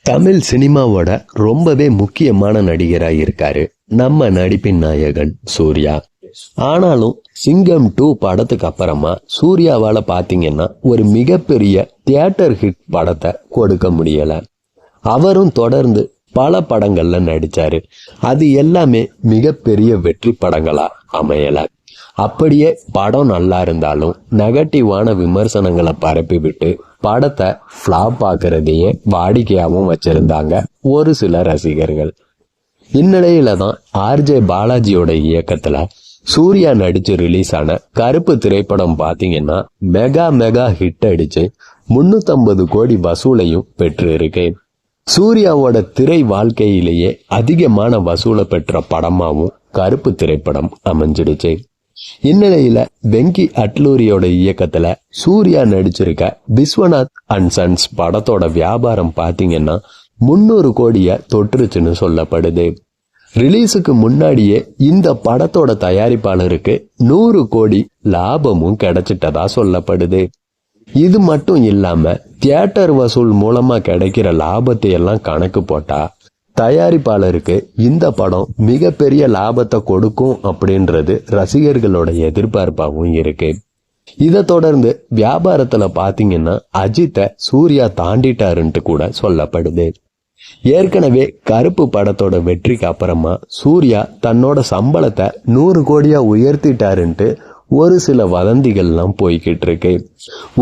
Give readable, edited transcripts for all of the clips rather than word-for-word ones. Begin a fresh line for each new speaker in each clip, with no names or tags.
தமிழ் சினிமாவோட ரொம்பவே முக்கியமான நடிகராக இருக்காரு நம்ம நடிப்பின் நாயகன் சூர்யா. ஆனாலும் சிங்கம் 2 படத்துக்கு அப்புறமா சூர்யாவால பாத்தீங்கன்னா ஒரு மிகப்பெரிய தியேட்டர் ஹிட் படத்தை கொடுக்க முடியல. அவரும் தொடர்ந்து பல படங்கள்ல நடிச்சாரு. அது எல்லாமே மிகப்பெரிய வெற்றி படங்களா அமையல. அப்படியே படம் நல்லா இருந்தாலும் நெகட்டிவான விமர்சனங்களை பரப்பி விட்டு படத்தை ஃபிளாப் ஆக்குறதையே வாடிக்கையாகவும் வச்சிருந்தாங்க ஒரு சில ரசிகர்கள். இந்நிலையில தான் ஆர்ஜே பாலாஜியோட இயக்கத்துல சூர்யா நடிச்சு ரிலீஸ் ஆன கருப்பு திரைப்படம் பாத்தீங்கன்னா மெகா ஹிட் அடிச்சு 350 கோடி வசூலையும் பெற்று இருக்கு. சூர்யாவோட திரை வாழ்க்கையிலேயே அதிகமான வசூலை பெற்ற படமாவும் கருப்பு திரைப்படம் அமைஞ்சிடுச்சு. இந்நிலையில வெங்கி அட்லூரியோட இயக்கத்துல சூர்யா நடிச்சிருக்க விஸ்வநாத் அண்ட் சன்ஸ் படத்தோட வியாபாரம் பாத்தீங்கன்னா 300 கோடிய தொற்றுச்சுன்னு சொல்லப்படுது. ரிலீஸுக்கு முன்னாடியே இந்த படத்தோட தயாரிப்பாளருக்கு 100 கோடி லாபமும் கிடைச்சிட்டதா சொல்லப்படுது. இது மட்டும் இல்லாம தியேட்டர் வசூல் மூலமா கிடைக்கிற லாபத்தை எல்லாம் கணக்கு போட்டா தயாரிப்பாளருக்கு இந்த படம் மிகப்பெரிய லாபத்தை கொடுக்கும் அப்படின்றது ரசிகர்களோட எதிர்பார்ப்பாகவும் இருக்கு. இதை தொடர்ந்து வியாபாரத்துல பாத்தீங்கன்னா அஜித்தை சூர்யா தாண்டிட்டாருன்ட்டு கூட சொல்லப்படுது. ஏற்கனவே கருப்பு படத்தோட வெற்றிக்கு அப்புறமா சூர்யா தன்னோட சம்பளத்தை 100 கோடியா உயர்த்திட்டாருன்ட்டு ஒரு சில வதந்திகள்லாம் போய்கிட்டு இருக்கு.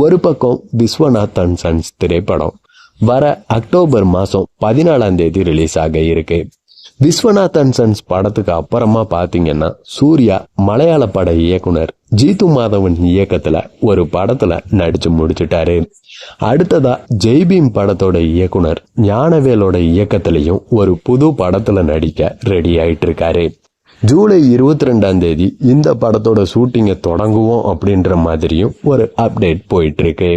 ஒரு பக்கம் விஸ்வநாத் அண்ட் சன்ஸ் திரைப்படம் வர அக்டோபர் மாசம் 14ஆம் தேதி ரிலீஸ் ஆக இருக்கு. விஸ்வநாத் அண்ட் சன்ஸ் படத்துக்கு அப்புறமா பாத்தீங்கன்னா சூர்யா மலையாள பட இயக்குனர் ஜீத்து மாதவன் இயக்கத்துல ஒரு படத்துல நடிச்சு முடிச்சுட்டாரு. அடுத்ததா ஜெய்பீம் படத்தோட இயக்குனர் ஞானவேலோட இயக்கத்திலையும் ஒரு புது படத்துல நடிக்க ரெடி ஆயிட்டு இருக்காரு. ஜூலை 22ஆம் தேதி இந்த படத்தோட ஷூட்டிங்கை தொடங்குவோம் அப்படின்ற மாதிரியும் ஒரு அப்டேட் போயிட்டு இருக்கு.